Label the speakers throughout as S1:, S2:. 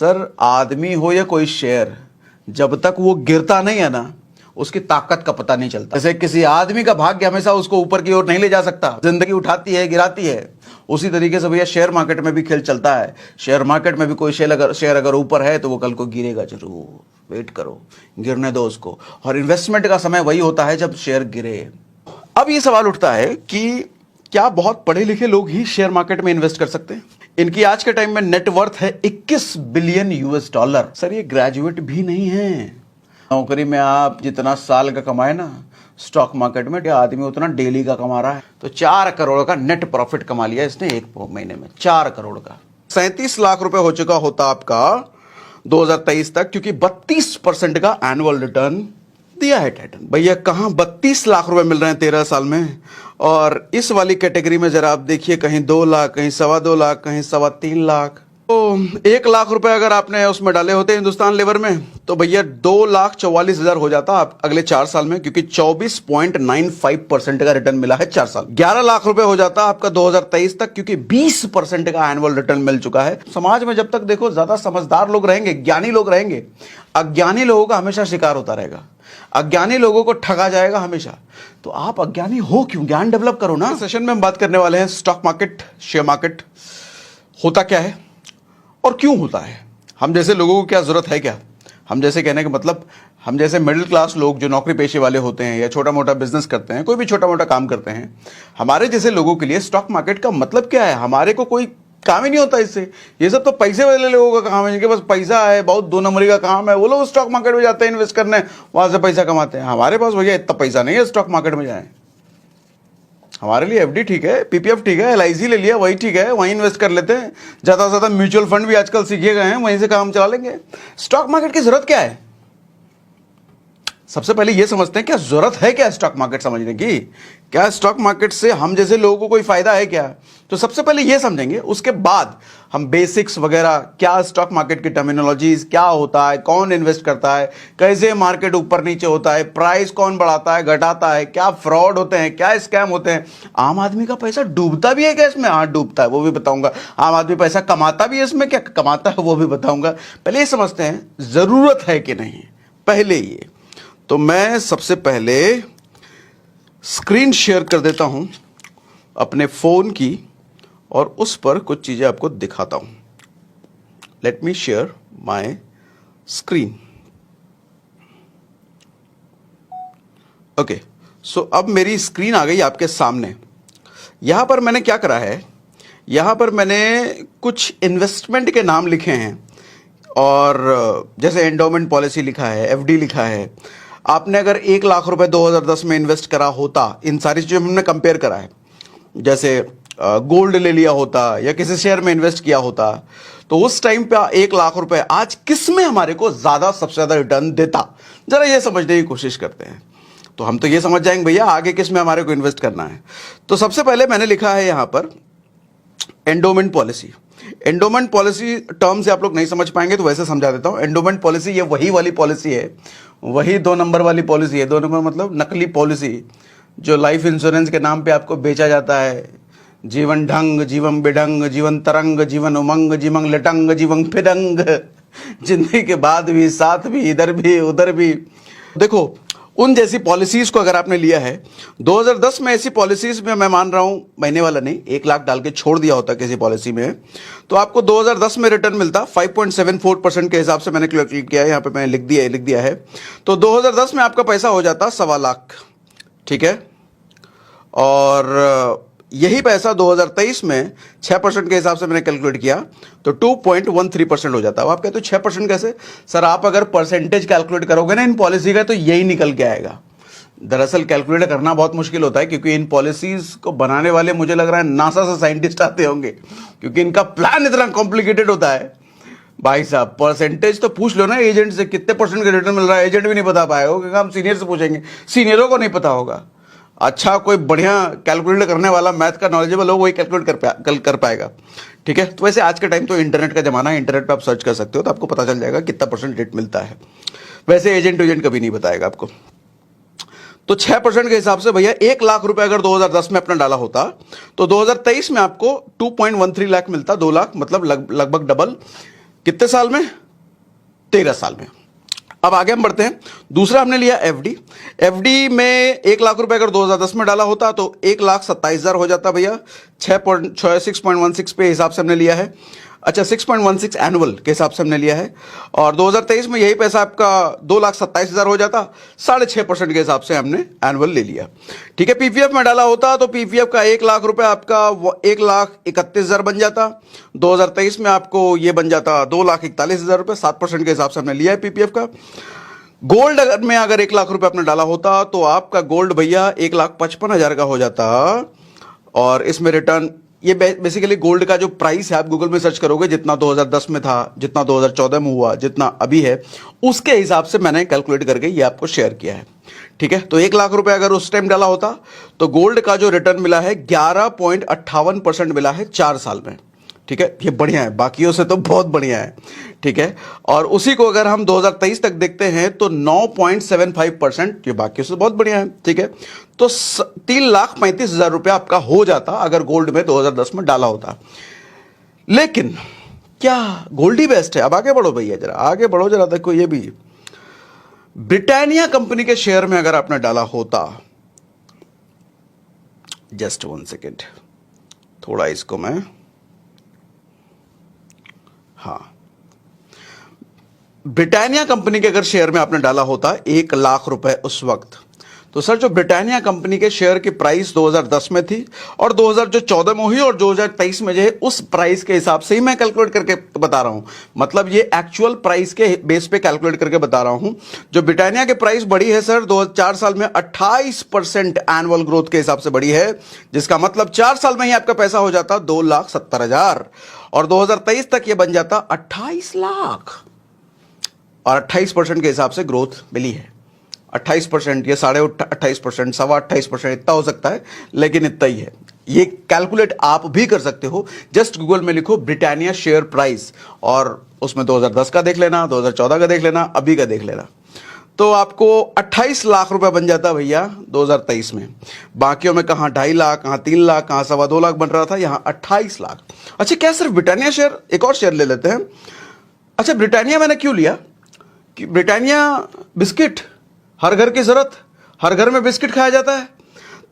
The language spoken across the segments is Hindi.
S1: सर आदमी हो या कोई शेयर, जब तक वो गिरता नहीं है ना, उसकी ताकत का पता नहीं चलता। जैसे किसी आदमी का भाग्य हमेशा उसको ऊपर की ओर नहीं ले जा सकता, जिंदगी उठाती है गिराती है, उसी तरीके से भैया शेयर मार्केट में भी खेल चलता है। शेयर मार्केट में भी कोई शेयर अगर ऊपर है तो वो कल को गिरेगा जरूर, वेट करो, गिरने दो उसको। और इन्वेस्टमेंट का समय वही होता है जब शेयर गिरे। अब ये सवाल उठता है कि क्या बहुत पढ़े लिखे लोग ही शेयर मार्केट में इन्वेस्ट कर सकते हैं? इनकी आज के टाइम में नेटवर्थ है 21 बिलियन US$। सर ये ग्रेजुएट भी नहीं है। नौकरी में आप जितना साल का कमाए ना, स्टॉक मार्केट में आदमी उतना डेली का कमा रहा है। तो 4 करोड़ का नेट प्रॉफिट कमा लिया इसने एक महीने में, 4 करोड़ का। 37 लाख रुपए हो चुका होता आपका 2023 तक, क्योंकि 32% का एनुअल रिटर्न दिया है टाइटन। भैया कहां 32 लाख रुपए मिल रहे हैं 13 साल में। और इस वाली कैटेगरी में जरा आप देखिए, कहीं 2 लाख, कहीं 2.25 लाख, कहीं 3.25 लाख। तो 1 लाख रुपए अगर आपने उसमें डाले होते हिंदुस्तान लेवर में, तो भैया 2,44,000 हो जाता आप अगले 4 साल में, क्योंकि 24.95% का रिटर्न मिला है 4 साल। 11 लाख रुपए हो जाता आपका 2023 तक, क्योंकि 20% का एनुअल रिटर्न मिल चुका है। समाज में जब तक देखो ज्यादा समझदार लोग रहेंगे, ज्ञानी लोग रहेंगे, अज्ञानी लोगों का हमेशा शिकार होता रहेगा। अज्ञानी लोगों को ठगा जाएगा हमेशा। तो आप अज्ञानी हो क्यों? ज्ञान डेवलप करो ना। सेशन में हम बात करने वाले हैं स्टॉक मार्केट, शेयर मार्केट होता क्या है और क्यों होता है, हम जैसे लोगों को क्या जरूरत है क्या। हम जैसे कहने का मतलब, हम जैसे मिडिल क्लास लोग जो नौकरी पेशे वाले होते हैं या छोटा मोटा बिजनेस करते हैं, कोई भी छोटा मोटा काम करते हैं, हमारे जैसे लोगों के लिए स्टॉक मार्केट का मतलब क्या है? हमारे को कोई काम ही नहीं होता इससे। ये सब तो पैसे वाले लोगों का काम है, जिनके पास पैसा है, बहुत 2 नंबरी का काम है, वो लोग स्टॉक मार्केट में जाते हैं इन्वेस्ट करने, वहां से पैसा कमाते हैं। हमारे पास भैया इतना पैसा नहीं है स्टॉक मार्केट में जाए। हमारे लिए FD ठीक है, PPF ठीक है, LIC ले लिया वही ठीक है, वहीं इन्वेस्ट कर लेते हैं। ज्यादा से ज्यादा म्यूचुअल फंड भी आजकल सीखे गए हैं, वहीं से काम चला लेंगे। स्टॉक मार्केट की जरूरत क्या है? सबसे पहले यह समझते हैं क्या जरूरत है क्या स्टॉक मार्केट समझने की। क्या स्टॉक मार्केट से हम जैसे लोगों को कोई फायदा है क्या? तो सबसे पहले यह समझेंगे, उसके बाद हम बेसिक्स वगैरह, क्या स्टॉक मार्केट की टर्मिनोलॉजीज क्या होता है, कौन इन्वेस्ट करता है, कैसे मार्केट ऊपर नीचे होता है, प्राइस कौन बढ़ाता है घटाता है, क्या फ्रॉड होते हैं, क्या स्कैम होते हैं, आम आदमी का पैसा डूबता भी है क्या इसमें? हाँ डूबता है, वो भी बताऊंगा। आम आदमी पैसा कमाता भी है इसमें, क्या कमाता है वो भी बताऊंगा। पहले ये समझते हैं जरूरत है कि नहीं, पहले ये। तो मैं सबसे पहले स्क्रीन शेयर कर देता हूं अपने फोन की और उस पर कुछ चीजें आपको दिखाता हूं। Let me share my screen. Okay, so अब मेरी स्क्रीन आ गई आपके सामने। यहां पर मैंने क्या करा है, यहां पर मैंने कुछ इन्वेस्टमेंट के नाम लिखे हैं, और जैसे एंडोमेंट पॉलिसी लिखा है, FD लिखा है। आपने अगर 1 लाख रुपए 2010 में इन्वेस्ट करा होता, इन सारी चीज़ों में हमने कंपेयर करा है, जैसे गोल्ड ले लिया होता या किसी शेयर में इन्वेस्ट किया होता, तो उस टाइम पे 1 लाख रुपए आज किस में हमारे को ज़्यादा सबसे ज़्यादा रिटर्न देता, जरा ये समझने की कोशिश करते हैं। तो हम तो ये समझ जाएंगे भैया आगे किस में हमारे को इन्वेस्ट करना है। तो सबसे पहले मैंने लिखा है यहां पर endowment policy. Endowment policy term से आप लोग नहीं समझ पाएंगे तो वैसे समझा देता हूं। एंडोमेंट पॉलिसी ये वही वाली पॉलिसी है, वही 2 नंबर वाली पॉलिसी है। 2 नंबर मतलब नकली पॉलिसी, जो लाइफ इंश्योरेंस के नाम पे आपको बेचा जाता है। जीवन ढंग, जीवन बेढंग, जीवन तरंग, जीवन उमंग, जीवन लटंग, जीवन फिरंग, जिंदगी के बाद भी, साथ भी, इधर भी उधर भी। देखो उन जैसी पॉलिसीज को अगर आपने लिया है 2010 में, ऐसी पॉलिसीज में मैं मान रहा हूं महीने वाला नहीं, 1 लाख डाल के छोड़ दिया होता किसी पॉलिसी में, तो आपको 2010 में रिटर्न मिलता 5.74% के हिसाब से। मैंने क्लिक किया है यहां पे, मैंने लिख दिया है। तो 2010 में आपका पैसा हो जाता 1.25 लाख, ठीक है। और यही पैसा 2023 में 6% के हिसाब से मैंने कैलकुलेट किया तो 2.13% हो जाता है। आप कहते हो 6% कैसे? सर आप अगर परसेंटेज कैलकुलेट करोगे ना इन पॉलिसी का, तो यही निकल के आएगा। दरअसल कैलकुलेट करना बहुत मुश्किल होता है, क्योंकि इन पॉलिसीज को बनाने वाले मुझे लग रहा है नासा से साइंटिस्ट आते होंगे, क्योंकि इनका प्लान इतना कॉम्प्लिकेटेड होता है। भाई साहब परसेंटेज तो पूछ लो ना एजेंट से, कितने % का रिटर्न मिल रहा है, एजेंट भी नहीं बता पाएगा, क्योंकि हम सीनियर से पूछेंगे, सीनियरों को नहीं पता होगा। अच्छा कोई बढ़िया कैलकुलेट करने वाला, मैथ का नॉलेजेबल हो, वही कैलकुलेट कर पाएगा, ठीक है। तो वैसे आज के टाइम तो इंटरनेट का जमाना है, इंटरनेट पे आप सर्च कर सकते हो, तो आपको पता चल जाएगा कितना % रेट मिलता है। वैसे एजेंट कभी नहीं बताएगा आपको। तो 6% के हिसाब से भैया 1 लाख रुपए अगर 2010 में अपना डाला होता, तो 2023 में आपको 2.13 लाख मिलता, 2 लाख मतलब लगभग डबल। कितने साल में? 13 साल में। अब आगे हम बढ़ते हैं। दूसरा हमने लिया एफडी। एफडी में 1 लाख रुपए अगर 2010 में डाला होता तो 1,27,000 हो जाता भैया। 6.16 पे हिसाब से हमने लिया है। अच्छा, 6.16 एनुअल के हिसाब से हमने लिया है। और 2023 में यही पैसा आपका 2,27,000 हो जाता। 6.5% के हिसाब से हमने एनुअल ले लिया। ठीक है, पीपीएफ में डाला होता तो पीपीएफ का 1 लाख रुपए आपका 1,31,000 बन जाता। 2023 में आपको ये बन जाता 2,41,000 रुपए। 7% के हिसाब से हमने लिया है पीपीएफ का। गोल्ड में अगर 1 लाख रुपए आपने डाला होता तो आपका गोल्ड भैया 1,55,000 का हो जाता। और इसमें रिटर्न, ये बेसिकली गोल्ड का जो प्राइस है, आप गूगल में सर्च करोगे, जितना 2010 में था, जितना 2014 में हुआ, जितना अभी है, उसके हिसाब से मैंने कैलकुलेट करके ये आपको शेयर किया है। ठीक है, तो 1 लाख रुपए अगर उस टाइम डाला होता तो गोल्ड का जो रिटर्न मिला है 11.58% मिला है 4 साल में। ठीक है, ये बढ़िया है, बाकियों से तो बहुत बढ़िया है। ठीक है, और उसी को अगर हम 2023 तक देखते हैं तो 9.75%, ये बाकियों से बहुत बढ़िया है। ठीक है, तो 3,35,000 रुपया आपका हो जाता अगर गोल्ड में 2010 में डाला होता। लेकिन क्या गोल्ड ही बेस्ट है? अब आगे बढ़ो भैया, जरा आगे बढ़ो, जरा देखो ये भी। ब्रिटानिया कंपनी के शेयर में अगर आपने डाला होता, जस्ट 1 सेकेंड, थोड़ा इसको मैं, हाँ, ब्रिटानिया कंपनी के अगर शेयर में आपने डाला होता 1 लाख रुपए उस वक्त, तो सर जो ब्रिटानिया कंपनी के शेयर की प्राइस 2010 में थी और 2014 में हुई और 2023 में जो है, उस प्राइस के हिसाब से ही मैं कैलकुलेट करके बता रहा हूं। मतलब ये एक्चुअल प्राइस के बेस पे कैलकुलेट करके बता रहा हूं। जो ब्रिटानिया की प्राइस बढ़ी है सर 4 साल में 28% एनुअल ग्रोथ के हिसाब से बढ़ी है, जिसका मतलब 4 साल में ही आपका पैसा हो जाता 2,70,000 और 2023 तक ये बन जाता 28 लाख। और 28% के हिसाब से ग्रोथ मिली है। 28%, ये 28.5%, 28.25%, इतना हो सकता है, लेकिन इतना ही है। ये कैलकुलेट आप भी कर सकते हो। जस्ट गूगल में लिखो ब्रिटानिया शेयर प्राइस और उसमें 2010 का देख लेना, 2014 का देख लेना, अभी का देख लेना, तो आपको 28 लाख रुपए बन जाता भैया 2023 में। बाकियों में कहां 2.5 लाख, कहां 3 लाख, कहां 2.25 लाख बन रहा था, यहां 28 लाख। अच्छा, क्या सिर्फ ब्रिटानिया शेयर? एक और शेयर ले लेते हैं। अच्छा, ब्रिटानिया मैंने क्यों लिया कि ब्रिटानिया बिस्किट, हर घर की जरूरत, हर घर में बिस्किट खाया जाता है,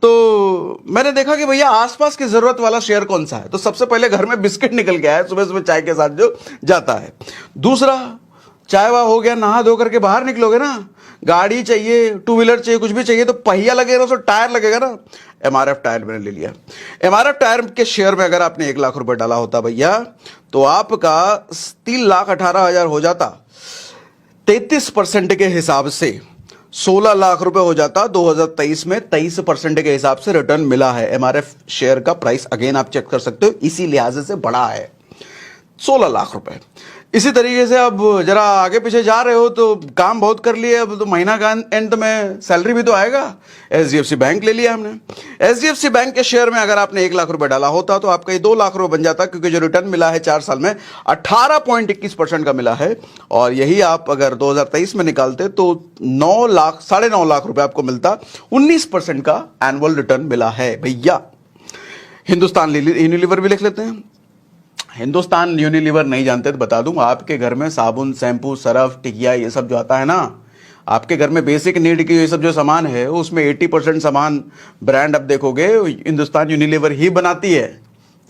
S1: तो मैंने देखा कि भैया आसपास की जरूरत वाला शेयर कौन सा है, तो सबसे पहले घर में बिस्किट निकल के आया सुबह सुबह चाय के साथ जो जाता है। दूसरा, चाय वाह हो गया, नहा धो करके बाहर निकलोगे ना, गाड़ी चाहिए, 2 व्हीलर चाहिए, कुछ भी चाहिए तो पहिया लगेगा, उसमें टायर लगेगा ना। एमआरएफ टायर मैंने ले लिया। एमआरएफ टायर के शेयर में अगर आपने 1 लाख रुपए डाला होता भैया तो आपका 3,18,000 हो जाता। 33% के हिसाब से 16 लाख रुपए हो जाता। 2023 में 23% के हिसाब से रिटर्न मिला है। एमआरएफ शेयर का प्राइस अगेन आप चेक कर सकते हो, इसी लिहाज से बड़ा है, 16 लाख रुपए। इसी तरीके से अब जरा आगे पीछे जा रहे हो तो काम बहुत कर लिए, अब तो महीना का एंड में सैलरी भी तो आएगा। एचडीएफसी बैंक ले लिया हमने। एचडीएफसी बैंक के शेयर में अगर आपने 1 लाख रुपए डाला होता तो आपका ये 2 लाख रुपए बन जाता, क्योंकि जो रिटर्न मिला है 4 साल में 18.21% का मिला है। और यही आप अगर 2023 में निकालते तो 9,9 लाख रुपए आपको मिलता। 19% का एनुअल रिटर्न मिला है भैया। हिंदुस्तान यूनिलीवर भी लिख लेते हैं। हिंदुस्तान यूनिलीवर नहीं जानते तो बता दूं, आपके घर में साबुन, शैम्पू, सरफ, टिकिया, ये सब जो आता है ना, आपके घर में बेसिक नीड की ये सब जो सामान है उसमें 80% सामान ब्रांड आप देखोगे हिंदुस्तान यूनिलीवर ही बनाती है।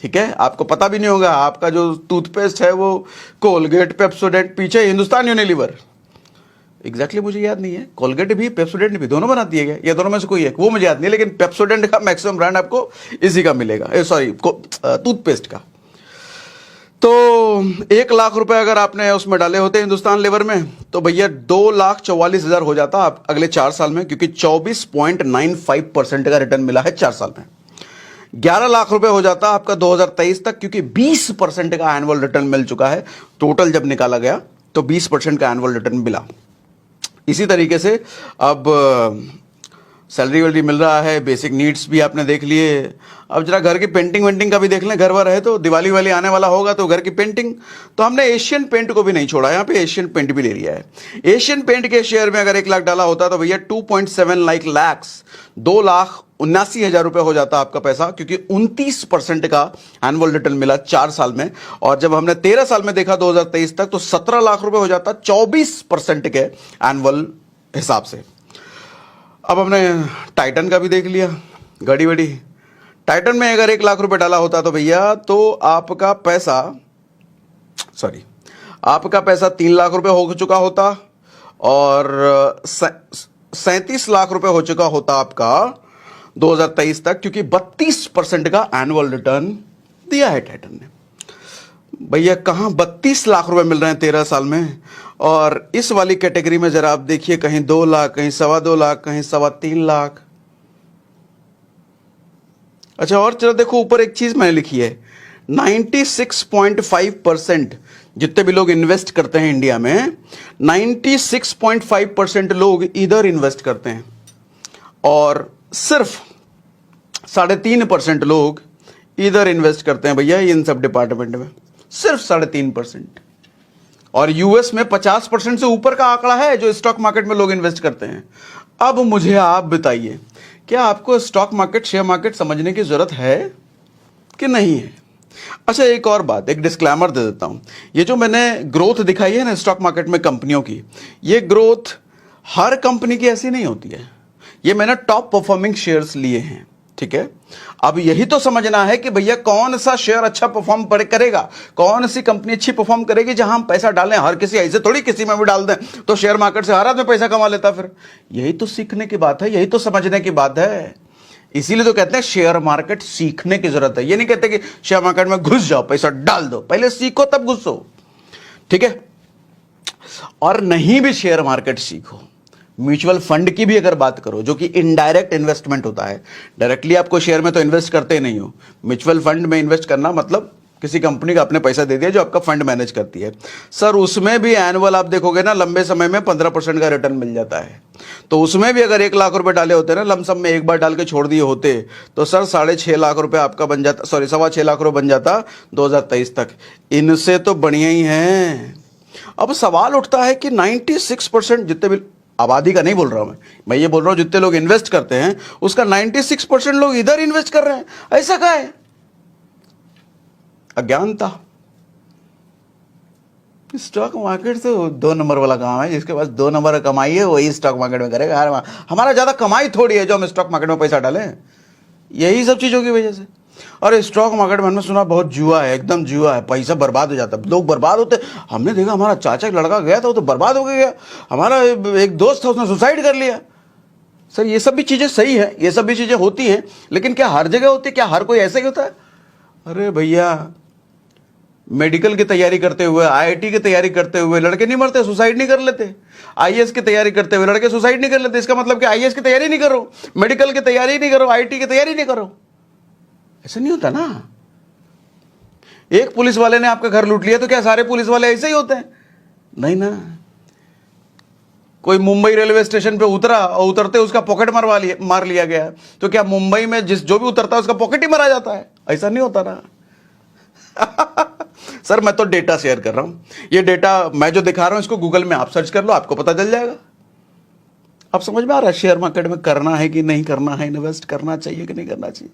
S1: ठीक है, आपको पता भी नहीं होगा। आपका जो टूथपेस्ट है वो कोलगेट, पेप्सोडेंट, पीछे हिंदुस्तान यूनिलीवर। एग्जैक्टली मुझे याद नहीं है, कोलगेट भी पेप्सोडेंट भी दोनों बनाती है क्या, ये दोनों में से कोई एक, वो मुझे याद नहीं, लेकिन पेप्सोडेंट का मैक्सिमम ब्रांड आपको इसी का मिलेगा, सॉरी टूथपेस्ट का। तो 1 लाख रुपए अगर आपने उसमें डाले होते हिंदुस्तान लीवर में तो भैया 2,44,000 हो जाता आप अगले 4 साल में, क्योंकि 24.95% का रिटर्न मिला है 4 साल में। 11 लाख रुपए हो जाता आपका 2023 तक, क्योंकि 20% का एनुअल रिटर्न मिल चुका है। टोटल जब निकाला गया तो 20% का एनुअल रिटर्न मिला। इसी तरीके से अब सैलरी वैलरी मिल रहा है, बेसिक नीड्स भी आपने देख लिए। अब जरा घर की पेंटिंग वेंटिंग का भी देख लें, घर वर है तो दिवाली वाली आने वाला होगा तो घर की पेंटिंग, तो हमने एशियन पेंट को भी नहीं छोड़ा, यहाँ पे एशियन पेंट भी ले लिया है। एशियन पेंट के शेयर में अगर 1 लाख डाला होता तो भैया 2.7 लाख 2 लाख 79,000 रुपये हो जाता आपका पैसा, क्योंकि 29% का एनुअल रिटर्न मिला 4 साल में। और जब हमने 13 साल में देखा 2023 तक, तो 17 लाख रुपए हो जाता 24% के एनुअल हिसाब से। अब हमने टाइटन का भी देख लिया, घड़ी वड़ी। टाइटन में अगर 1 लाख रुपए डाला होता तो भैया, तो आपका पैसा 3 लाख रुपए हो चुका होता, और 37 लाख रुपए हो चुका होता आपका 2023 तक, क्योंकि 32% का एनुअल रिटर्न दिया है टाइटन ने। भैया कहां 32 लाख रुपए मिल रहे हैं 13 साल में। और इस वाली कैटेगरी में जरा आप देखिए, कहीं 2 लाख, कहीं 2.25 लाख, कहीं 3.25 लाख। अच्छा, और चलो देखो, ऊपर एक चीज मैंने लिखी है, 96.5% जितने भी लोग इन्वेस्ट करते हैं इंडिया में, 96.5% लोग इधर इन्वेस्ट करते हैं, और सिर्फ 3.5% लोग इधर इन्वेस्ट करते हैं भैया, इन सब डिपार्टमेंट में सिर्फ 3.5%। और यूएस में 50% से ऊपर का आंकड़ा है जो स्टॉक मार्केट में लोग इन्वेस्ट करते हैं। अब मुझे आप बताइए, क्या आपको स्टॉक मार्केट, शेयर मार्केट समझने की जरूरत है कि नहीं है? अच्छा, एक और बात, एक डिस्क्लेमर दे देता हूं। ये जो मैंने ग्रोथ दिखाई है ना स्टॉक मार्केट में कंपनियों की, ये ग्रोथ हर कंपनी की ऐसी नहीं होती है। ये मैंने टॉप परफॉर्मिंग शेयर्स लिए हैं, ठीक है। अब यही तो समझना है कि भैया कौन सा शेयर अच्छा परफॉर्म करेगा, कौन सी कंपनी अच्छी परफॉर्म करेगी जहां हम पैसा डालें। हर किसी ऐसे थोड़ी किसी में भी डाल दें तो शेयर मार्केट से हर आदमी पैसा कमा लेता। फिर यही तो सीखने की बात है, यही तो समझने की बात है। इसीलिए तो कहते हैं शेयर मार्केट सीखने की जरूरत है। ये नहीं कहते कि शेयर मार्केट में घुस जाओ, पैसा डाल दो, पहले सीखो तब घुसो, ठीक है। और नहीं भी शेयर मार्केट सीखो, म्यूचुअल फंड की भी अगर बात करो, जो कि इनडायरेक्ट इन्वेस्टमेंट होता है, डायरेक्टली आपको शेयर में तो इन्वेस्ट करते नहीं हो। म्यूचुअल फंड में इन्वेस्ट करना मतलब किसी कंपनी का आपने पैसा दे दिया जो आपका फंड मैनेज करती है। सर उसमें भी एनुअल आप देखोगे ना, लंबे समय में 15% का रिटर्न मिल जाता है। तो उसमें भी अगर 1 लाख रुपए डाले होते ना लमसम में, एक बार डाल के छोड़ दिए होते, तो सर 6.5 लाख रुपए आपका बन जाता, 6.25 लाख रुपए बन जाता 2023 तक। इनसे तो बढ़िया ही है। अब सवाल उठता है कि 96% जितने भी, आबादी का नहीं बोल रहा हूं मैं ये बोल रहा हूं जितने लोग इन्वेस्ट करते हैं उसका 96% लोग इधर इन्वेस्ट कर रहे हैं। ऐसा क्या है? अज्ञानता। स्टॉक मार्केट तो 2 नंबर वाला काम है, जिसके पास 2 नंबर कमाई है वही स्टॉक मार्केट में करेगा। हमारा ज्यादा कमाई थोड़ी है जो हम स्टॉक मार्केट में पैसा डालें, यही सब चीजों की वजह से। और स्टॉक मार्केट में हमने सुना बहुत जुआ है, एकदम जुआ है, पैसा बर्बाद हो जाता है, लोग बर्बाद होते। हमने देखा हमारा चाचा का लड़का गया था, वो तो बर्बाद हो गया। हमारा एक दोस्त था, उसने सुसाइड कर लिया। सर ये सब भी चीजें सही है, ये सब भी चीजें होती हैं, लेकिन क्या हर जगह होती है? क्या हर कोई ऐसा ही होता है? अरे भैया, मेडिकल की तैयारी करते हुए, आईआईटी की तैयारी करते हुए लड़के नहीं मरते, सुसाइड नहीं कर लेते। आईएएस की तैयारी करते हुए लड़के सुसाइड नहीं कर लेते। इसका मतलब कि आईएएस की तैयारी नहीं करो, मेडिकल की तैयारी नहीं करो, आईआईटी की तैयारी नहीं करो, ऐसा नहीं होता ना। एक पुलिस वाले ने आपका घर लूट लिया तो क्या सारे पुलिस वाले ऐसे ही होते हैं? नहीं ना। कोई मुंबई रेलवे स्टेशन पे उतरा और उतरते उसका पॉकेट मार लिया गया, तो क्या मुंबई में जो भी उतरता है उसका पॉकेट ही मारा जाता है? ऐसा नहीं होता ना। सर मैं तो डेटा शेयर कर रहा हूं, ये डेटा मैं जो दिखा रहा हूं इसको गूगल में आप सर्च कर लो, आपको पता चल जाएगा। अब समझ में आ रहा है शेयर मार्केट में करना है कि नहीं करना है, इन्वेस्ट करना चाहिए कि नहीं करना चाहिए।